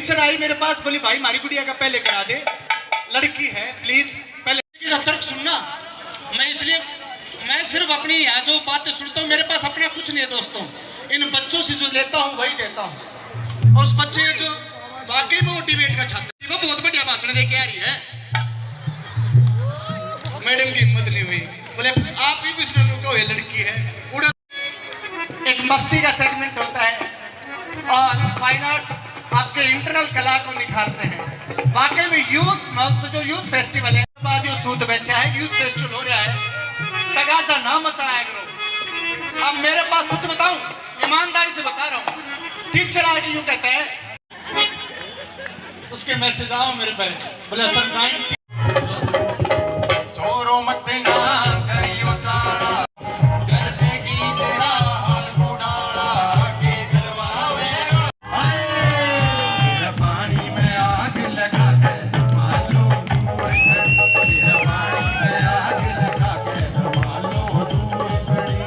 Teacher आई मेरे पास, बोली भाई हमारी गुड़िया का पहले करा दे, लड़की है प्लीज पहले। तर्क सुनना, मैं सिर्फ अपनी यहाँ जो बातें सुनता हूँ, मेरे पास अपना कुछ नहीं है दोस्तों। इन बच्चों से जो लेता हूँ वही देता हूँ। और उस बच्चे जो वाकई में वो डिबेट का छात्र, वो बहुत बढ़िया भाषण दे के आ रही है। मैडम की हिम्मत नहीं हुई, बोले आप ही कुछ लोगों को ये लड़की है। एक मस्ती का सेगमेंट होता है और फाइन आर्ट्स आपके इंटरनल कला को निखारते हैं। वाकई में यूथ महोत्सव जो यूथ फेस्टिवल है, बाद जो सूत बैठा है, यूथ फेस्टिवल हो रहा है, तगाजा ना मचाया करो। अब मेरे पास सच बताऊं, ईमानदारी से बता रहा हूं, टीचर आगे यूं कहता है, उसके मैसेज आओ मेरे पे, बोले सर नाइन छोरो मत ना करियो चाड़ा, कर देगी तेरा हाल बुढ़ाड़ा के गलवावेगा। हाय पानी में आग लगा के मान लो, तेरा पानी में आग लगा के मान लो दूर पड़ी।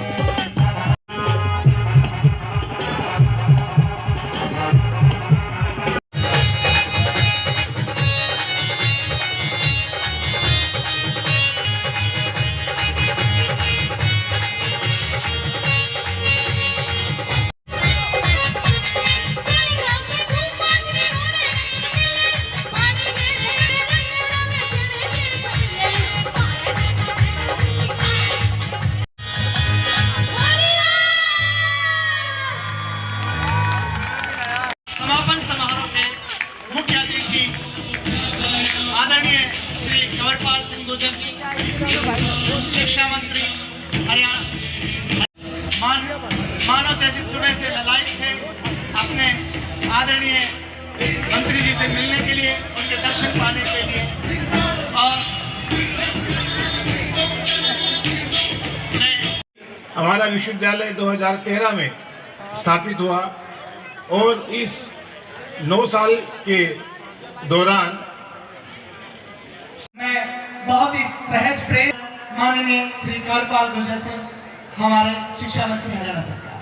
समापन समारोह के मुख्य अतिथि आदरणीय श्री कंवरपाल सिंह गुर्जर जी, शिक्षा मंत्री हरियाणा। मानव जैसी सुबह से ललायत थे अपने आदरणीय मंत्री जी से मिलने के लिए, उनके दर्शन पाने के लिए। और हमारा विश्वविद्यालय 2013 में स्थापित हुआ और इस 9 साल के दौरान मैं बहुत ही सहज प्रेम माननीय श्री कंवरपाल गुर्जर सिंह, हमारे शिक्षा मंत्री हरियाणा सरकार।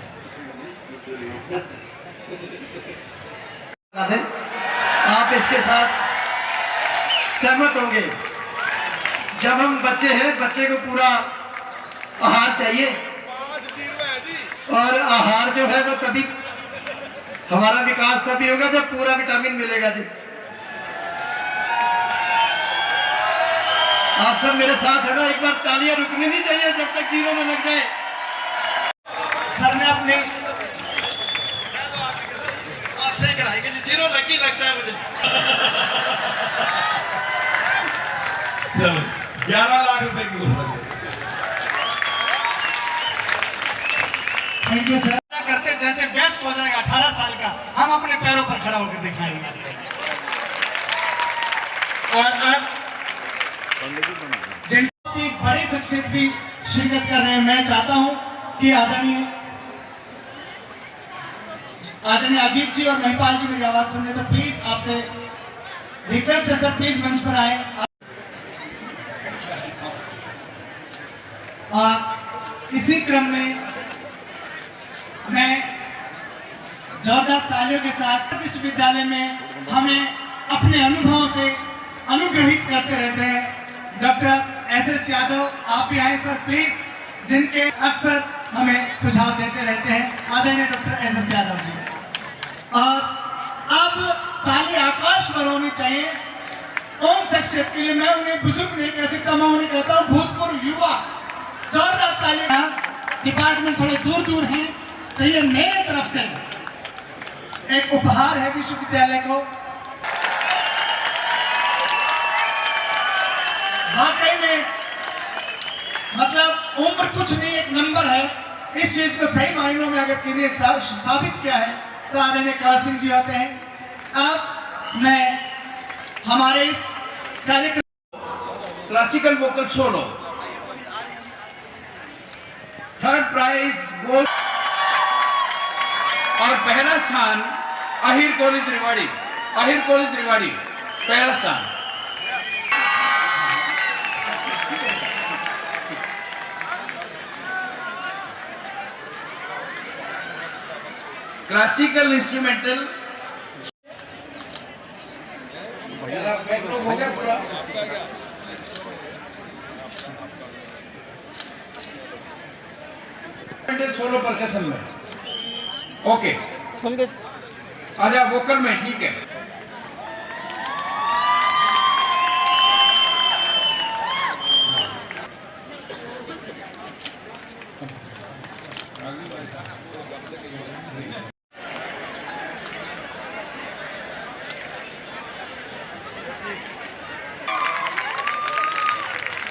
आप इसके साथ सहमत होंगे, जब हम बच्चे हैं, बच्चे को पूरा आहार चाहिए और आहार जो है वो तभी हमारा विकास तभी होगा जब पूरा विटामिन मिलेगा जी। आप सब मेरे साथ है ना, एक बार तालियां रुकनी नहीं चाहिए जब तक जीरो में लग जाए। सर ने अपने आपसे कराएंगे जी, जीरो लगी लगता है मुझे। चलो 11 लाख रुपए की घोषणा। Thank you sir. करते जैसे वयस्क हो जाएगा 18 साल का, हम अपने पैरों पर खड़ा होकर दिखाएंगे। और जिनकी बड़ी शख्सियत भी शिरकत कर रहे हैं, मैं चाहता हूं कि आदरणीय अजीत जी और महिपाल जी मेरी आवाज सुन रहे, तो प्लीज आपसे रिक्वेस्ट है सर, प्लीज मंच पर आए। इसी क्रम में मैं जोरदार तालियों के साथ विश्वविद्यालय में हमें अपने अनुभवों से अनुग्रहित करते रहते हैं डॉक्टर एस यादव, आप भी आए सर प्लीज, जिनके अक्सर हमें सुझाव देते रहते हैं, आदरणीय डॉक्टर एस यादव जी। और अब ताली आकाश पर होनी चाहिए उन शख्सियत के लिए। मैं उन्हें बुजुर्ग नहीं कह सकता, मैं उन्हें कहता हूँ भूतपूर्व युवा। जोरदार ताली। डिपार्टमेंट थोड़े दूर दूर हैं, तो ये मेरे तरफ से एक उपहार है विश्वविद्यालय को। वाकई में मतलब उम्र कुछ नहीं, एक नंबर है। इस चीज को सही मायनों में अगर किसी ने साबित किया है तो आदरणीय कंवर सिंह जी होते हैं। अब मैं हमारे इस कार्यक्रम classical vocal solo, third prize gold और पहला स्थान अहिर कॉलेज रेवाड़ी, पहला स्थान। क्लासिकल इंस्ट्रूमेंटल सोलो परकशन में। ओके, आजा वोकल में, ठीक है।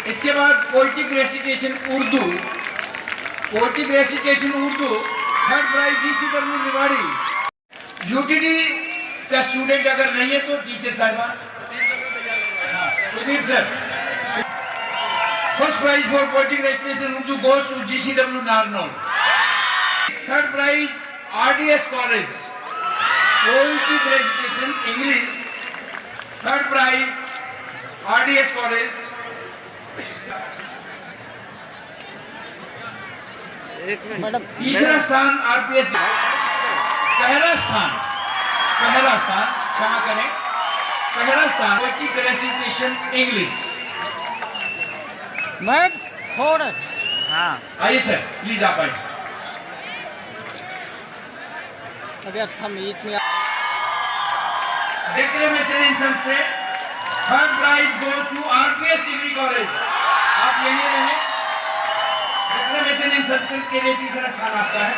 इसके बाद poetic recitation Urdu, third prize GCW Rewari. UTD का स्टूडेंट अगर नहीं है तो टीचर साहिबान, Sudeep sir. First prize for poetic recitation Urdu goes to GCW Narnaul. Third prize RDS college poetic recitation English, third prize RDS college. तीसरा स्थान RPS, पहला स्थान क्षमा करें, पहला स्थान पोएटिक रेसिटेशन इंग्लिश। मैं थोड़ा हाँ आइए सर, प्लीज आप आइए। अगर हम इतनी declamation in Sanskrit, third prize goes to RPS degree college. आप यहीं रहें। डिक्लेमेशन इन संस्कृत के लिए तीसरा स्थान आपका है।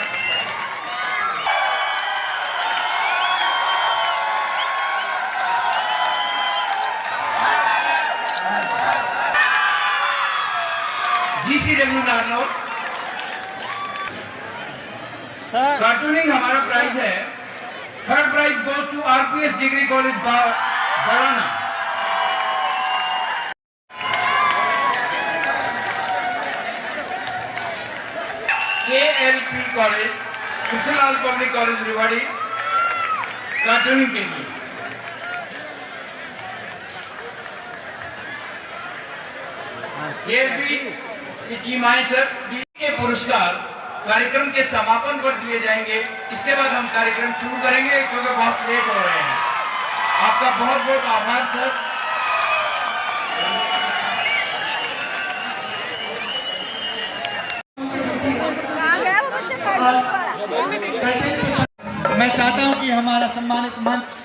GCW नारनौल। सर कार्टूनिंग हमारा प्राइज है। Third prize goes to RPS degree college Badana. KLP college, Krishnalal public college Rewari, cartooning के लिए। KLP की टीम आए सर। के पुरस्कार कार्यक्रम के समापन पर दिए जाएंगे। इसके बाद हम कार्यक्रम शुरू करेंगे क्योंकि बहुत लेट हो रहे हैं। आपका बहुत बहुत आभार सर। मैं चाहता हूं कि हमारा सम्मानित मंच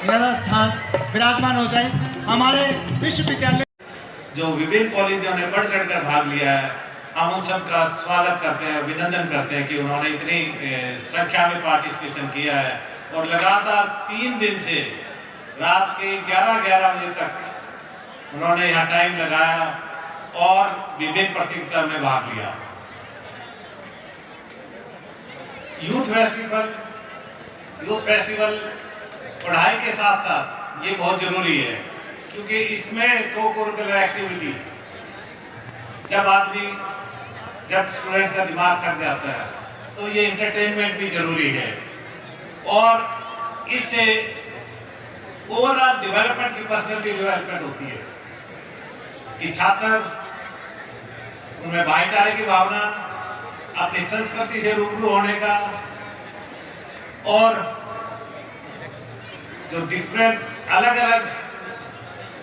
मेरा स्थान विराजमान हो जाए। हमारे विश्वविद्यालय जो विभिन्न कॉलेजों ने बढ़ चढ़कर भाग लिया है, हम उन सब का स्वागत करते हैं, अभिनंदन करते हैं कि उन्होंने इतनी संख्या में पार्टिसिपेशन किया है और लगातार 3 दिन से रात के 11 बजे तक उन्होंने यहाँ टाइम लगाया और विभिन्न प्रतियोगिता में भाग लिया। यूथ फेस्टिवल पढ़ाई के साथ साथ ये बहुत जरूरी है क्योंकि इसमें को-करिकुलर एक्टिविटी जब स्टूडेंट्स का दिमाग थक जाता है तो ये इंटरटेनमेंट भी जरूरी है और इससे ओवरऑल डेवलपमेंट की पर्सनैलिटी डेवलपमेंट होती है कि छात्र उनमें भाईचारे की भावना, अपनी संस्कृति से रूबरू होने का और जो डिफरेंट अलग अलग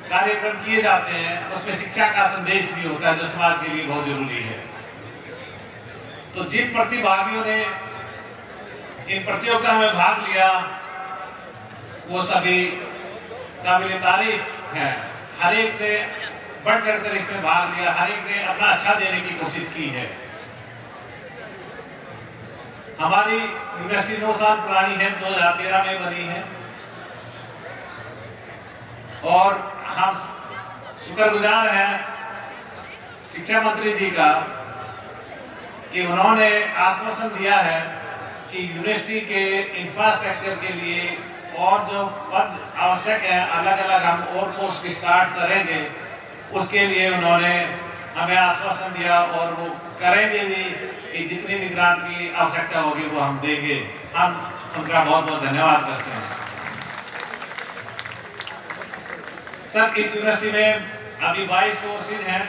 कार्यक्रम किए जाते हैं उसमें शिक्षा का संदेश भी होता है जो समाज के लिए बहुत जरूरी है। तो जिन प्रतिभागियों ने इन प्रतियोगिता में भाग लिया वो सभी काबिल तारीफ हैं। हर एक ने बढ़ चढ़कर इसमें भाग लिया, हर एक ने अपना अच्छा देने की कोशिश की है। हमारी यूनिवर्सिटी 9 साल पुरानी है, 2013 में बनी है और हम शुक्रगुजार हैं शिक्षा मंत्री जी का कि उन्होंने आश्वासन दिया है कि यूनिवर्सिटी के इंफ्रास्ट्रक्चर के लिए और जो पद आवश्यक है अलग अलग हम और कोर्स भी स्टार्ट करेंगे। उसके लिए उन्होंने हमें आश्वासन दिया और वो करेंगे भी कि जितनी भी ग्रांट की आवश्यकता होगी वो हम देंगे। हम उनका बहुत बहुत धन्यवाद करते हैं। सर, इस यूनिवर्सिटी में अभी 22 कोर्सेज हैं।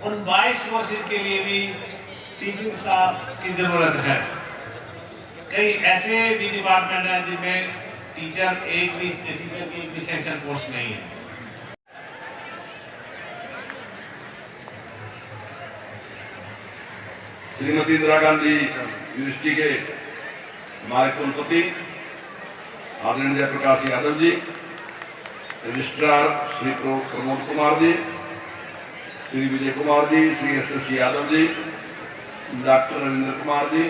उन 22 कोर्सेज के लिए भी टीचिंग स्टाफ की जरूरत है। कई ऐसे भी डिपार्टमेंट हैं जिनमें टीचर की एक भी सेक्शन पोस्ट नहीं है। श्रीमती इंदिरा गांधी यूनिवर्सिटी के हमारे कुलपति आदरणीय Jayaprakash Yadav ji, registrar Shri Pramod Kumar ji, Shri Vijay Kumar ji, Shri SS Yadav ji, doctor Ravindra Kumar ji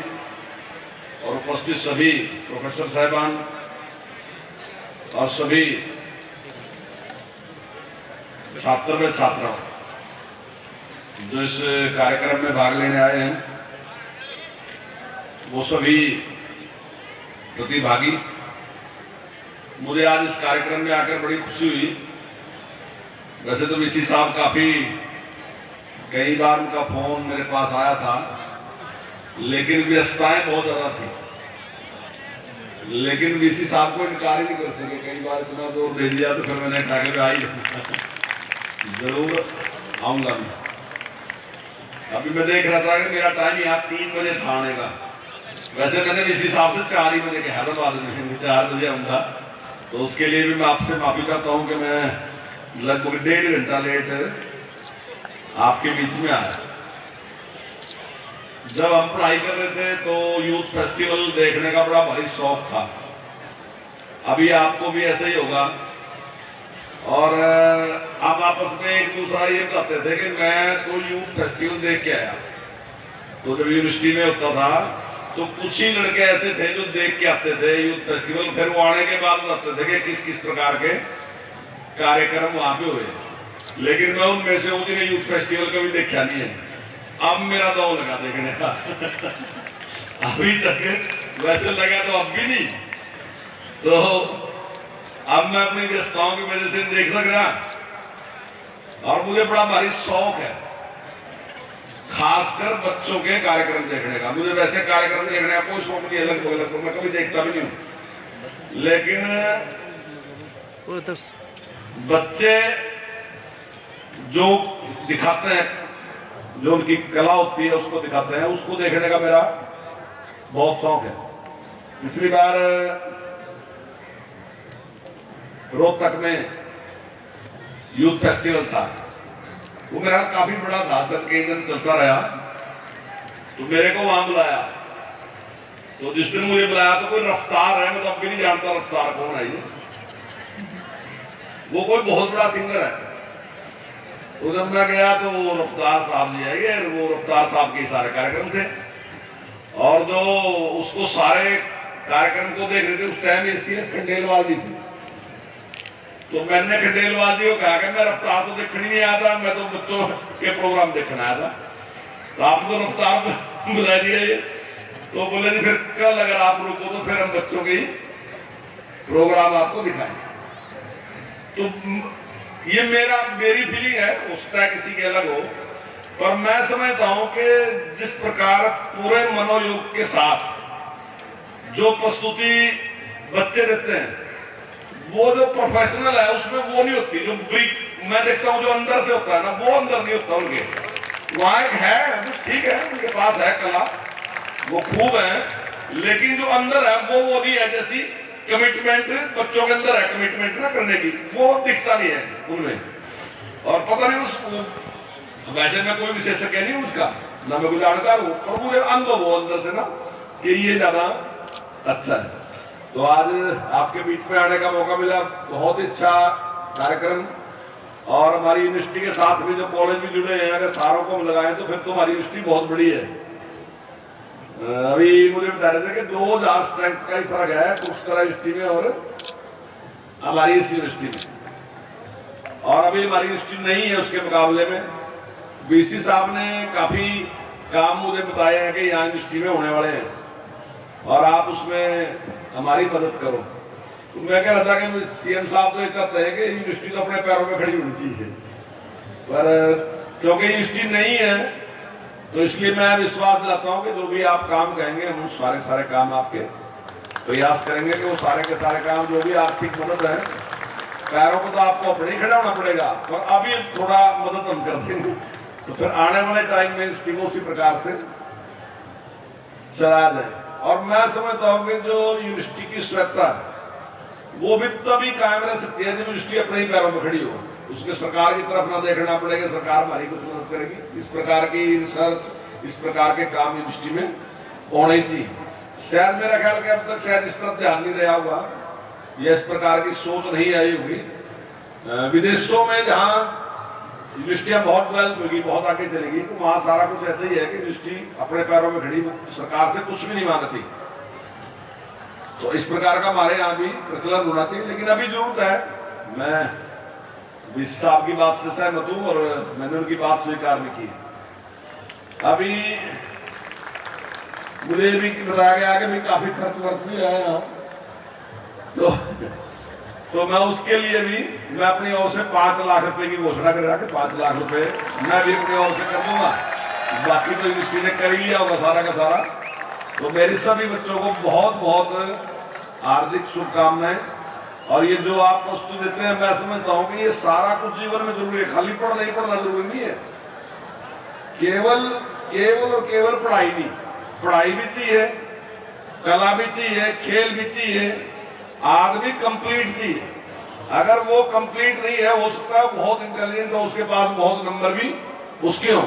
और उपस्थित सभी प्रोफेसर साहिबान और सभी छात्र व छात्राओं जो इस कार्यक्रम में भाग लेने आए हैं, वो सभी प्रतिभागी। मुझे आज इस कार्यक्रम में आकर बड़ी खुशी हुई। वैसे तो VC साहब काफी कई बार उनका फोन मेरे पास आया था, लेकिन व्यस्तताएं बहुत ज्यादा थी। लेकिन VC साहब को इनकार ही नहीं कर सके। कई बार इतना जोर दे दिया तो फिर मैंने कहा कि आई जरूर आऊंगा मैं। अभी मैं देख रहा था कि मेरा टाइम यहाँ 3 बजे था आने का। वैसे मैंने VC साहब से 4 ही बजे कहा था, बाद में 4 बजे आऊंगा। तो उसके लिए भी मैं आपसे माफी चाहता हूँ कि मैं लगभग 1.5 घंटा लेट आपके बीच में आया। जब हम पढ़ाई कर रहे थे तो यूथ फेस्टिवल देखने का बड़ा भारी शौक था। अभी आपको भी ऐसा ही होगा। और अब आपस में एक दूसरा ये बताते थे कि मैं तो यूथ फेस्टिवल देख के आया। तो जब यूनिवर्सिटी में होता था तो कुछ ही लड़के ऐसे थे जो देख के आते थे यूथ फेस्टिवल। फिर वो आने के बाद बताते थे कि किस किस प्रकार के कार्यक्रम वहां पे हुए। लेकिन मैं उनमें से हूँ जिन्हें यूथ फेस्टिवल कभी देखा नहीं है। अब मेरा दौर लगा देखने का अभी तक वैसे लगा तो अब भी नहीं। तो अब मैं अपनी व्यस्तताओं की वजह से देख सक रहा। और मुझे बड़ा भारी शौक है खासकर बच्चों के कार्यक्रम देखने का। मुझे वैसे कार्यक्रम देखने का कोई शौक नहीं, अलग तो मैं कभी देखता भी नहीं हूँ। लेकिन बच्चे जो दिखाते हैं, जो उनकी कला होती है उसको दिखाते हैं, उसको देखने का मेरा बहुत शौक है। पिछली बार रोहतक में यूथ फेस्टिवल था, वो मेरा काफी बड़ा था, सर कई दिन चलता रहा। तो मेरे को वहां बुलाया। तो जिस दिन मुझे बुलाया तो कोई रफ्तार है, मैं तो अब भी नहीं जानता रफ्तार कौन है। वो कोई बहुत बड़ा सिंगर है। तो जब मैं गया तो वो रफ्तार साहब जी आए। वो रफ्तार साहब के सारे कार्यक्रम थे और जो उसको सारे कार्यक्रम को देख रहे थे उस टाइम ACS खंडेलवाल जी थी। तो मैंने खंडेलवाल जी को कहा कि मैं रफ्तार तो देखने नहीं आया था, मैं तो बच्चों के प्रोग्राम देखने आया था। तो आपने तो रफ्तार बुला दिया ये। तो बोले जी फिर कल अगर आप रुको तो फिर हम बच्चों के प्रोग्राम आपको दिखाएंगे। तो ये मेरी फीलिंग है, हो सकता है किसी के अलग हो, पर मैं समझता हूं कि जिस प्रकार पूरे मनोयोग के साथ जो प्रस्तुति बच्चे देते हैं, वो जो प्रोफेशनल है उसमें वो नहीं होती। जो मैं देखता हूं जो अंदर से होता है ना, वो अंदर नहीं होता उनके। वहां एक है, ठीक है, उनके पास है कला, वो खूब है, लेकिन जो अंदर है वो नहीं है। जैसी कमिटमेंट बच्चों के अंदर है, कमिटमेंट ना करने की, वो दिखता नहीं है उनमें। और पता नहीं उसको, वैसे मैं कोई विशेषज्ञ नहीं हूं उसका, ना मैं कोई जानकार हूं, पर मुझे अनुभव हो अंदर से ना कि ये ज्यादा अच्छा है। तो आज आपके बीच में आने का मौका मिला, बहुत अच्छा कार्यक्रम। और हमारी यूनिवर्सिटी के साथ भी जो कॉलेज भी जुड़े हैं, अगर सारों को हम लगाएं तो फिर तो हमारी यूनिवर्सिटी बहुत बड़ी है। अभी मुझे बता रहे थे कि 2000 स्ट्रेंथ का ही फर्क है कुरुक्षेत्र यूनिवर्सिटी में और हमारी इस यूनिवर्सिटी में। और अभी हमारी यूनिवर्सिटी नहीं है उसके मुकाबले में। VC साहब ने काफी काम मुझे बताए हैं कि यहाँ यूनिवर्सिटी में होने वाले हैं और आप उसमें हमारी मदद करो। तो मैं कह रहा था कि CM साहब तो ये चाहते हैं कि यूनिवर्सिटी तो अपने पैरों में खड़ी होनी चाहिए, पर क्योंकि यूनिवर्सिटी नहीं है तो इसलिए मैं विश्वास दिलाता हूं कि जो भी आप काम कहेंगे हम सारे काम आपके प्रयास करेंगे कि वो सारे के सारे काम जो भी आर्थिक मदद है, पैरों को तो आपको अपने ही खड़ा होना पड़ेगा, पर अभी थोड़ा मदद हम कर देंगे। तो फिर आने वाले टाइम में यूनिवर्सिटी को उसी प्रकार से चलाया जाए। और मैं समझता हूँ कि जो यूनिवर्सिटी की स्वायत्तता है वो भी तभी कायम रह सकती है जब यूनिवर्सिटी अपने ही पैरों पर खड़ी हो। उसके सरकार की तरफ ना देखना पड़ेगा, सरकार हमारी कुछ मदद करेगी। इस प्रकार की रिसर्च, इस प्रकार के काम यूनिवर्सिटी में होने ही चाहिए। शायद मेरा ख्याल कि अब तक शायद इस तरफ ध्यान नहीं रहा हुआ या इस प्रकार की सोच नहीं आई होगी। विदेशों में जहाँ यूनिवर्सिटियाँ बहुत डेवलप होगी, बहुत आगे चलेगी, तो वहाँ सारा कुछ ऐसे ही है कि यूनिवर्सिटी अपने पैरों में खड़ी, सरकार से कुछ भी नहीं मांगती। तो इस प्रकार का हमारे यहाँ भी प्रचलन होना चाहिए। लेकिन अभी जरूरत है, मैं वीसी साहब की बात से सहमत हूँ और मैंने उनकी बात स्वीकार भी की। अभी मुझे भी बताया गया कि काफी खर्च वर्च भी आया यहाँ, तो मैं उसके लिए भी मैं अपनी ओर से 5 लाख रुपए की घोषणा कर रहा कि 5 लाख रुपए मैं भी अपनी ओर से कर दूंगा। बाकी तो यूनिवर्सिटी ने कर ही लिया होगा सारा का सारा। तो मेरे सभी बच्चों को बहुत बहुत हार्दिक शुभकामनाएं। और ये जो आप प्रस्तुत देते हैं, मैं समझता हूं कि ये सारा कुछ जीवन में जरूरी है, खाली पढ़ना ही पढ़ना जरूरी नहीं है। केवल और केवल पढ़ाई नहीं, पढ़ाई भी चाहिए, कला भी चाहिए, खेल भी चाहिए, आदमी कंप्लीट चाहिए। अगर वो कंप्लीट नहीं है, हो सकता है बहुत इंटेलिजेंट हो, उसके पास बहुत नंबर भी उसके हो,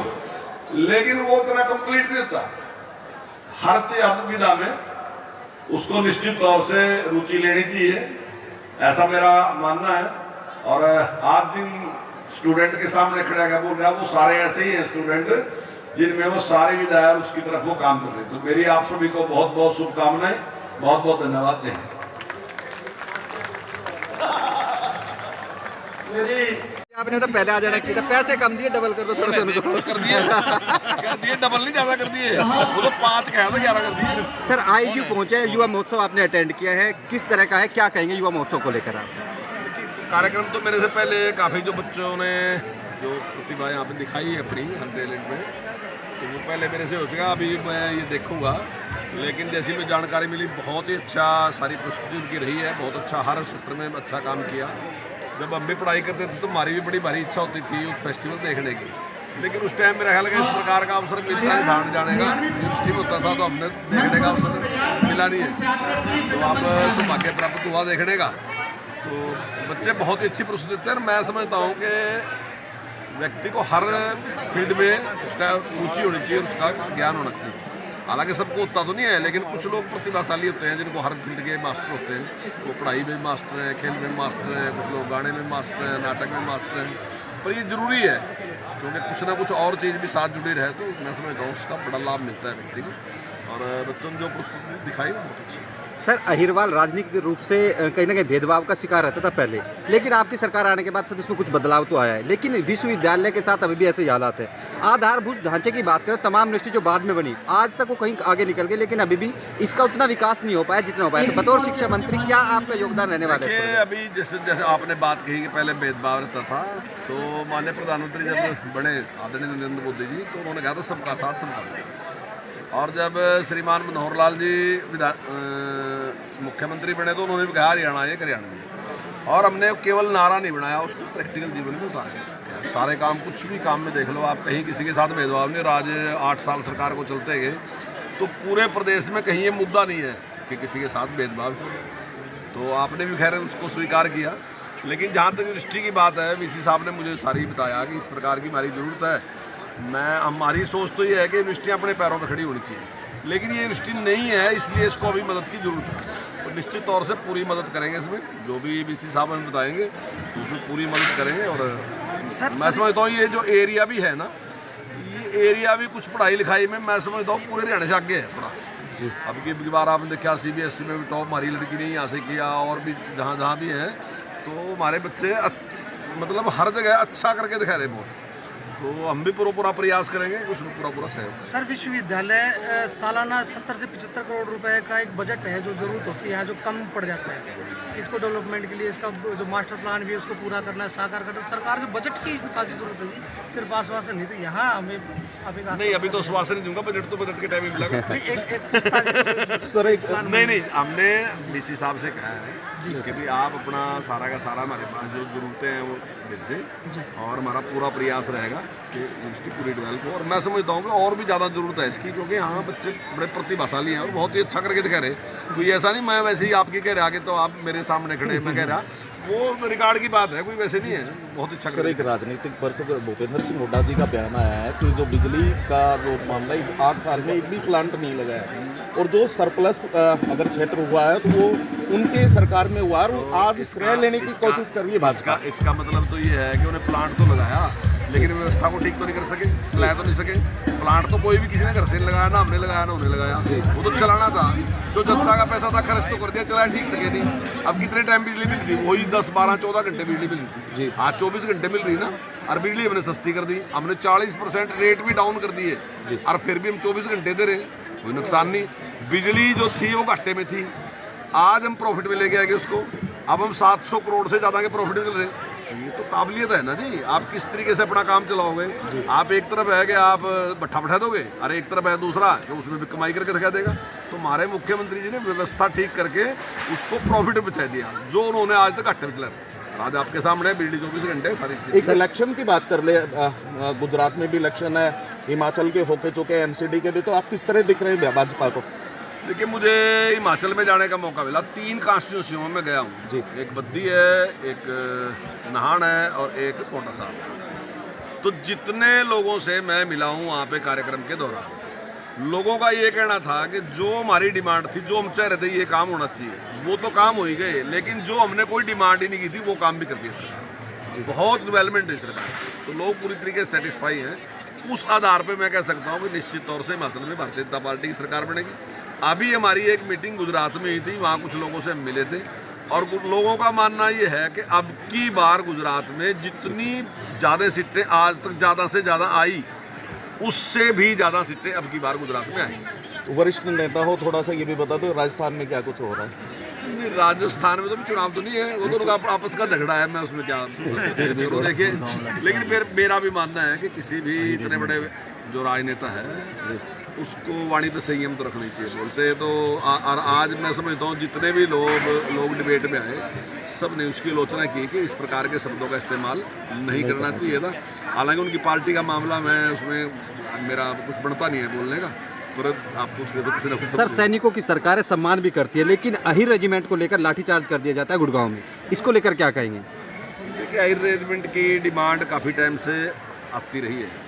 लेकिन वो इतना कंप्लीट नहीं होता। हर विधा में उसको निश्चित तौर से रुचि लेनी चाहिए, ऐसा मेरा मानना है। और आज जिन स्टूडेंट के सामने खड़ा है बोल रहा है, वो सारे ऐसे ही हैं स्टूडेंट जिनमें वो सारी विधाएं उसकी तरफ वो काम कर रहे हैं। तो मेरी आप सभी को बहुत बहुत शुभकामनाएं, बहुत बहुत धन्यवाद दें। आपने तो पहले आ जाना चाहिए था, पैसे कम दिए, डबल कर दो थोड़ा सा उनको। कर दिए डबल नहीं ज्यादा कर दिए, वो तो 5 कहा था 11 कर दिए। सर आईजी पहुंचे, युवा महोत्सव आपने अटेंड किया है, किस तरह का है, क्या कहेंगे युवा महोत्सव को लेकर आप? कार्यक्रम तो मेरे से पहले काफ़ी जो बच्चों ने जो प्रतिभा यहाँ पे दिखाई है अपनी हर टैलेंट में, तो वो पहले मेरे से हो चुका। अभी मैं ये देखूँगा, लेकिन जैसी भी जानकारी मिली बहुत ही अच्छा सारी प्रस्तुति उनकी रही है, बहुत अच्छा, हर क्षेत्र में अच्छा काम किया। जब हम भी पढ़ाई करते थे तो हमारी भी बड़ी भारी इच्छा होती थी उस फेस्टिवल देखने की, लेकिन उस टाइम मेरा ख्याल है इस प्रकार का अवसर मिलता नहीं, धान जाने का यूनिवर्सिटी में होता था तो हमने देखने का अवसर मिला नहीं है। तो आप सौभाग्य प्राप्त हुआ देखने का। तो बच्चे बहुत ही अच्छी प्रस्तुति देते हैं। मैं समझता हूँ कि व्यक्ति को हर फील्ड में उसका रुचि होनी चाहिए, उसका ज्ञान होना चाहिए। हालांकि सबको उतना तो नहीं है, लेकिन कुछ लोग प्रतिभाशाली होते हैं जिनको हर फील्ड के मास्टर होते हैं। वो पढ़ाई में मास्टर हैं, खेल में मास्टर हैं, कुछ लोग गाने में मास्टर हैं, नाटक में मास्टर हैं। पर ये ज़रूरी है क्योंकि कुछ ना कुछ और चीज़ भी साथ जुड़ी रहे, तो मैं समझता हूँ उसका बड़ा लाभ मिलता है व्यक्ति को। और बच्चों ने जो प्रस्तुति दिखाई वो बहुत अच्छी है। सर अहिरवाल राजनीतिक रूप से कहीं ना कहीं भेदभाव का शिकार रहता था पहले, लेकिन आपकी सरकार आने के बाद सर इसमें कुछ बदलाव तो आया है, लेकिन विश्वविद्यालय के साथ अभी भी ऐसे ही हालात है। आधारभूत ढांचे की बात करें, तमाम यूनिवर्सिटी जो बाद में बनी आज तक वो कहीं आगे निकल गए, लेकिन अभी भी इसका उतना विकास नहीं हो पाया जितना हो पाया। तो बतौर शिक्षा मंत्री क्या आपका योगदान रहने वाला है? अभी जैसे आपने बात कही कि पहले भेदभाव रहता था, तो माननीय प्रधानमंत्री जब बड़े आदरणीय नरेंद्र मोदी जी, तो उन्होंने कहा था सबका साथ सबका विकास। और जब श्रीमान मनोहर लाल जी मुख्यमंत्री बने तो उन्होंने भी कहा हरियाणा एक हरियाणा। और हमने केवल नारा नहीं बनाया, उसको प्रैक्टिकल जीवन में उतारा। सारे काम, कुछ भी काम में देख लो आप, कहीं किसी के साथ भेदभाव नहीं। और आज 8 साल सरकार को चलते गए तो पूरे प्रदेश में कहीं ये मुद्दा नहीं है कि किसी के साथ भेदभाव। तो आपने भी खैर उसको स्वीकार किया। लेकिन जहाँ तक यूनिवर्सिटी की बात है, वीसी साहब ने मुझे सारी बताया कि इस प्रकार की हमारी ज़रूरत है। हमारी सोच तो ये है कि यूनिवर्सिटी अपने पैरों पर खड़ी होनी चाहिए, लेकिन ये यूनिवर्सिटी नहीं है, इसलिए इसको अभी मदद की ज़रूरत है। तो निश्चित तौर से पूरी मदद करेंगे इसमें, जो भी वीसी साहब हमें बताएंगे तो उसमें पूरी मदद करेंगे। और मैं समझता हूँ ये जो एरिया भी है ना, ये एरिया भी कुछ पढ़ाई लिखाई में मैं समझता हूँ पूरे हरियाणा से आगे है थोड़ा। अब की बार आपने देखा CBSE में भी टॉप हमारी लड़की ने यहाँ से किया, और भी जहाँ भी हैं, तो हमारे बच्चे मतलब हर जगह अच्छा करके दिखा रहे बहुत। तो हम भी पूरा प्रयास करेंगे, उसमें पूरा सहयोग। सर विश्वविद्यालय सालाना 70 से 75 करोड़ रुपए का एक बजट है जो ज़रूरत होती है, जो कम पड़ जाता है। इसको डेवलपमेंट के लिए इसका जो मास्टर प्लान भी है उसको पूरा करना है, साकार करना है। सरकार से बजट की खासी जरूरत है, सिर्फ आश्वासन नहीं। तो यहाँ हमें नहीं, अभी तो आश्वासन नहीं दूंगा, बजट तो बजट के टाइम में मिलेगा। नहीं, हमने वीसी साहब से कहा है कि भाई आप अपना सारा का सारा हमारे पास जो ज़रूरतें हैं वो भेजें, और हमारा पूरा प्रयास रहेगा कि यूनिवर्सिटी पूरी डेवलप हो। और मैं समझता हूँ कि और भी ज़्यादा ज़रूरत है इसकी, क्योंकि यहाँ बच्चे बड़े प्रतिभाशाली हैं और बहुत ही अच्छा करके दिखा रहे। तो ये ऐसा नहीं मैं वैसे ही आपकी कह रहा कि तो आप मेरे सामने खड़े मैं कह रहा वो रिकॉर्ड की बात है, कोई वैसे नहीं है, बहुत अच्छा सर एक राजनीतिक वर्ष भूपेंद्र सिंह हुड्डा जी का बयान आया है कि जो बिजली का जो मामला है 8 साल में एक भी प्लांट नहीं लगा है और जो सरप्लस अगर क्षेत्र हुआ है तो वो उनके सरकार में हुआ और आज श्रेय लेने की कोशिश कर रही है भाजपा। इसका मतलब तो ये है कि उन्हें प्लांट तो लगाया लेकिन व्यवस्था को ठीक तो नहीं कर सके, चला तो नहीं सके। प्लांट तो कोई भी किसी ने घर से नहीं लगाया, ना हमने लगाया ना उन्हें लगाया, वो तो चलाना था। जो जनता का पैसा था खर्च तो कर दिया, चलाया ठीक सके नहीं। अब कितने टाइम बिजली मिल रही, वही 10, 12, 14 घंटे बिजली मिल रही थी, आज 24 घंटे मिल रही ना। और बिजली हमने सस्ती कर दी, हमने 40% रेट भी डाउन कर दिए और फिर भी हम 24 घंटे दे रहे, कोई नुकसान नहीं। बिजली जो थी वो घाटे में थी, आज हम प्रॉफिट में लेके आएंगे उसको। अब हम 700 करोड़ से ज़्यादा के प्रॉफिट मिल रहे हैं, तो ये तो काबिलियत है ना जी। आप किस तरीके से अपना काम चलाओगे। आप एक तरफ है कि आप भट्ठा बैठा दोगे और एक तरफ है दूसरा कि उसमें भी कमाई करके दिखा देगा। तो हमारे मुख्यमंत्री जी ने व्यवस्था ठीक करके उसको प्रॉफिट में बचा दिया, जो उन्होंने आज तक घाटे में चला। आज आपके सामने बिजली 24 घंटे सारी। एक इलेक्शन की बात कर ले, गुजरात में भी इलेक्शन है, हिमाचल के होके चुके एमसीडी के भी, तो आप किस तरह दिख रहे हैं भाजपा को? देखिए, मुझे हिमाचल में जाने का मौका मिला, 3 कॉन्स्टिट्यूंसियों में गया हूँ जी। एक बद्दी है, एक नाहन है और एक पोटा साहब है। तो जितने लोगों से मैं मिला हूँ वहाँ पे कार्यक्रम के दौरान, लोगों का ये कहना था कि जो हमारी डिमांड थी, जो हम चाह रहे थे ये काम होना चाहिए, वो तो काम हो ही गए, लेकिन जो हमने कोई डिमांड ही नहीं की थी वो काम भी कर दिया सरकार। बहुत डेवलपमेंट है सरकार, तो लोग पूरी तरीके से सेटिस्फाई हैं। उस आधार पर मैं कह सकता हूँ कि निश्चित तौर से हिमाचल में भारतीय जनता पार्टी की सरकार बनेगी। अभी हमारी एक मीटिंग गुजरात में हुई थी, वहाँ कुछ लोगों से मिले थे और लोगों का मानना ये है कि अब की बार गुजरात में जितनी ज़्यादा सीटें आज तक ज़्यादा से ज़्यादा आई, उससे भी ज़्यादा सीटें अब की बार गुजरात में आएंगी। वरिष्ठ नेता हो, थोड़ा सा ये भी बता दो राजस्थान में क्या कुछ हो रहा है? नहीं, राजस्थान में तो भी चुनाव तो नहीं है, वो तो लोग आपस का झगड़ा है, मैं उसमें क्या देखिए। लेकिन फिर मेरा भी मानना है कि किसी भी इतने बड़े जो राजनेता है उसको वाणी पे संयम तो रखनी चाहिए। बोलते तो और आज मैं समझता हूँ जितने भी लोग डिबेट में आए, सब ने उसकी आलोचना की कि इस प्रकार के शब्दों का इस्तेमाल नहीं करना चाहिए था। हालांकि उनकी पार्टी का मामला, मैं उसमें मेरा कुछ बनता नहीं है बोलने का, पर आप पूछ रहे तो कुछ ना कुछ। सर, सैनिकों की सरकारें सम्मान भी करती है, लेकिन अहिर रेजिमेंट को लेकर लाठीचार्ज कर दिया जाता है गुड़गांव में, इसको लेकर क्या कहेंगे? देखिए, अहिर रेजिमेंट की डिमांड काफ़ी टाइम से आती रही है।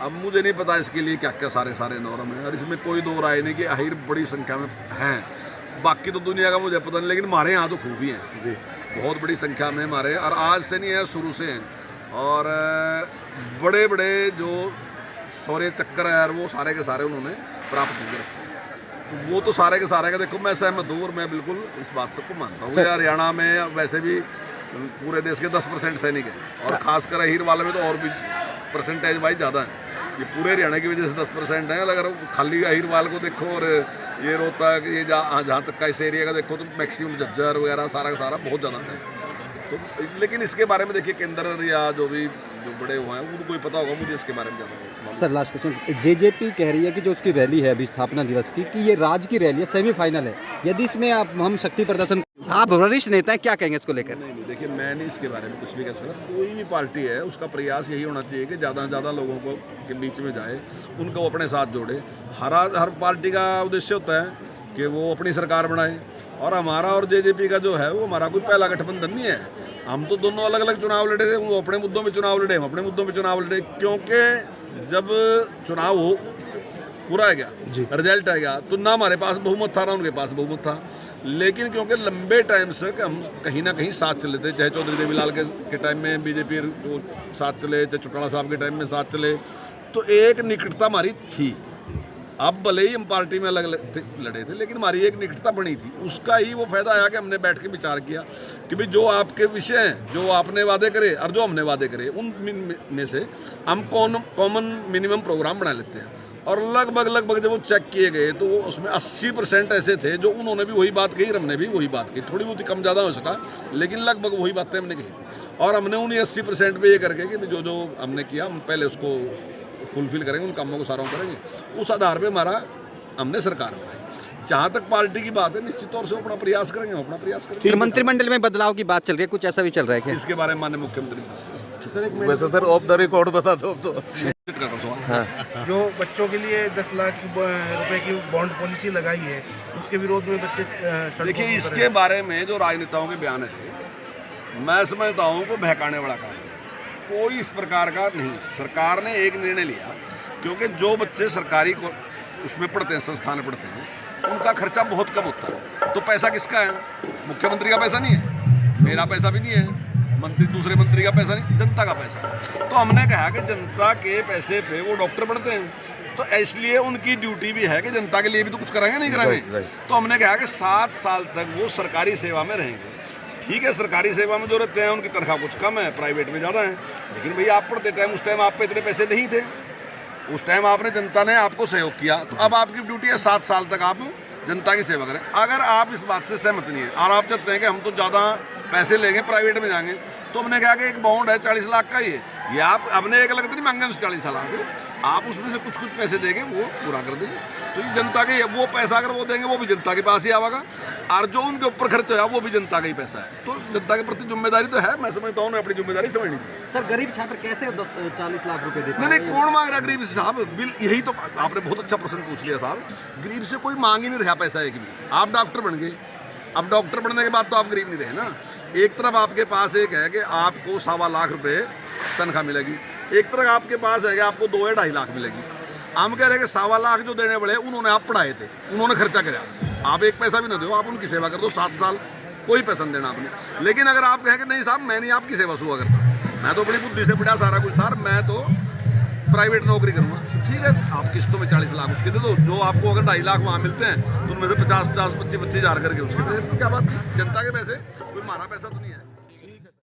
अब मुझे नहीं पता इसके लिए क्या क्या सारे नॉर्म हैं, और इसमें कोई दो राय नहीं कि अहिर बड़ी संख्या में हैं। बाकी तो दुनिया का मुझे पता नहीं, लेकिन हमारे यहाँ तो खूब ही हैं जी, बहुत बड़ी संख्या में हमारे। और आज से नहीं है, शुरू से हैं। और बड़े बड़े जो शौर्य चक्कर है वो सारे के सारे उन्होंने प्राप्त करके रखे। तो वो तो सारे के सारे का देखो, मैं सहमत हूँ और मैं बिल्कुल इस बात सबको मानता हूँ। हरियाणा में वैसे भी पूरे देश के 10% सैनिक हैं, और खासकर अहिर वाले में तो और भी परसेंटेज वाइज ज़्यादा है। ये पूरे हरियाणा की वजह से 10% है। अगर खाली अहिरवाल को देखो और ये रोहतक, ये जहाँ तक का इस एरिया का देखो, तो मैक्सिमम झज्जर वगैरह सारा का सारा बहुत ज़्यादा है। तो लेकिन इसके बारे में देखिए, केंद्र या जो भी जो बड़े हुए हैं उनको ही पता होगा, मुझे इसके बारे में ज़्यादा। सर, लास्ट क्वेश्चन, जेजेपी कह रही है कि जो उसकी रैली है अभी स्थापना दिवस की, कि ये राज्य की रैली है, सेमीफाइनल है, यदि इसमें हम शक्ति प्रदर्शन, आप वरिष्ठ नेता हैं, क्या कहेंगे इसको लेकर? नहीं, देखिए, मैं नहीं इसके बारे में कुछ भी कह सकता। कोई भी पार्टी है, उसका प्रयास यही होना चाहिए कि ज़्यादा से ज़्यादा लोगों को के बीच में जाए, उनको अपने साथ जोड़े। हर पार्टी का उद्देश्य होता है कि वो अपनी सरकार बनाए, और हमारा और जेजेपी का जो है वो हमारा कोई पहला गठबंधन नहीं है। हम तो दोनों अलग अलग चुनाव लड़े थे, वो अपने मुद्दों में चुनाव लड़े, हम अपने मुद्दों में चुनाव लड़े। क्योंकि जब चुनाव हो पूरा आ गया, रिजल्ट आ गया, तो ना हमारे पास बहुमत था ना उनके पास बहुमत था। लेकिन क्योंकि लंबे टाइम से हम कहीं ना कहीं साथ चले थे, चाहे चौधरी देवीलाल के टाइम में बीजेपी को साथ चले, चाहे चौटाला साहब के टाइम में साथ चले, तो एक निकटता हमारी थी। अब भले ही हम पार्टी में अलग लड़े थे, लेकिन हमारी एक निकटता बनी थी। उसका ही वो फायदा आया कि हमने बैठ के विचार किया कि भाई जो आपके विषय हैं, जो आपने वादे करे और जो हमने वादे करे, उन में से हम कॉमन मिनिमम प्रोग्राम बना लेते हैं। और लगभग जब वो चेक किए गए तो वो उसमें 80% ऐसे थे जो उन्होंने भी वही बात कही, हमने भी वही बात कही। थोड़ी बहुत कम ज़्यादा हो सका, लेकिन लगभग वही बातें हमने कही थी। और हमने उन्हीं 80% पे ये करके कि जो हमने किया, हम पहले उसको फुलफिल करेंगे, उन कामों को सारा करेंगे। उस आधार पे हमने सरकार बनाई। जहाँ तक पार्टी की बात है, निश्चित तौर से अपना प्रयास करेंगे। मंत्रिमंडल में बदलाव की बात चल रही है, कुछ ऐसा भी चल रहा है क्या? इसके बारे में माननीय मुख्यमंत्री वैसे सर ऑफ द रिकॉर्ड बता दो तो। हाँ। जो बच्चों के लिए 10 लाख रुपए की बॉन्ड पॉलिसी लगाई है, उसके विरोध में बच्चे देखिए, इसके बारे में जो राजनेताओं के बयान थे मैं समझता हूँ वो बहकाने वाला काम है। कोई इस प्रकार का नहीं। सरकार ने एक निर्णय लिया, क्योंकि जो बच्चे सरकारी को उसमें पढ़ते हैं, संस्थान में पढ़ते हैं, उनका खर्चा बहुत कम होता है। तो पैसा किसका है? मुख्यमंत्री का पैसा नहीं है, मेरा पैसा भी नहीं है, मंत्री दूसरे मंत्री का पैसा नहीं, जनता का पैसा है। तो हमने कहा कि जनता के पैसे पे वो डॉक्टर पढ़ते हैं, तो इसलिए उनकी ड्यूटी भी है कि जनता के लिए भी तो कुछ कराएंगे, नहीं कराएंगे। तो हमने कहा कि 7 साल तक वो सरकारी सेवा में रहेंगे। ठीक है, सरकारी सेवा में जो रहते हैं उनकी तनख्वाह कुछ कम है, प्राइवेट में ज़्यादा है, लेकिन भैया आप पढ़ते टाइम उस टाइम आप पे इतने पैसे नहीं थे, उस टाइम आपने जनता ने आपको सहयोग किया, तो अब आपकी ड्यूटी है 7 साल तक आप जनता की सेवा करें। अगर आप इस बात से सहमत नहीं है और आप चाहते हैं कि हम तो ज़्यादा पैसे लेंगे, प्राइवेट में जाएंगे, तो हमने कहा कि एक बॉन्ड है 40 लाख का, ये आप अपने एक लगता नहीं मांगे उस 40 लाख, आप उसमें से कुछ कुछ पैसे देंगे, वो पूरा कर देंगे। तो ये जनता के, वो पैसा अगर वो देंगे वो भी जनता के पास ही आएगा, और जो उनके ऊपर खर्च होगा वो भी जनता का ही पैसा है। तो जनता के प्रति जिम्मेदारी तो है, मैं समझता हूँ अपनी जिम्मेदारी समझनी चाहिए। सर, गरीब छात्र कैसे 40 लाख रुपए दे? नहीं, कौन मांग रहा है गरीब से साहब? बिल यही तो आपने बहुत अच्छा प्रश्न पूछ लिया साहब। गरीब से कोई मांग ही नहीं रहा पैसा एक भी। आप डॉक्टर बन गए, अब डॉक्टर बनने के बाद तो आप गरीब नहीं रहे ना। एक तरफ आपके पास एक है कि आपको 1.25 लाख रुपए तनख्वाह मिलेगी, एक तरफ आपके पास है कि आपको 2 या 2.5 लाख मिलेगी। हम कह रहे हैं कि 1.25 लाख जो देने पड़े उन्होंने आप पढ़ाए थे, उन्होंने खर्चा कराया, आप एक पैसा भी ना दो, आप उनकी सेवा कर दो 7 साल, कोई पैसा नहीं देना आपने। लेकिन अगर आप कहें कि नहीं साहब मैं नहीं आपकी सेवा सुआ करता, मैं तो अपनी बुद्धि से पढ़ा सारा कुछ था, मैं तो प्राइवेट नौकरी करूँगा, ठीक है आप किस्तों में 40 लाख उसके दे दो। जो आपको अगर 2.5 लाख वहाँ मिलते हैं तो उनमें से 50-50, 25-25 हज़ार करके उसके पैसे, क्या बात थी? जनता के पैसे, कोई हमारा पैसा तो नहीं है।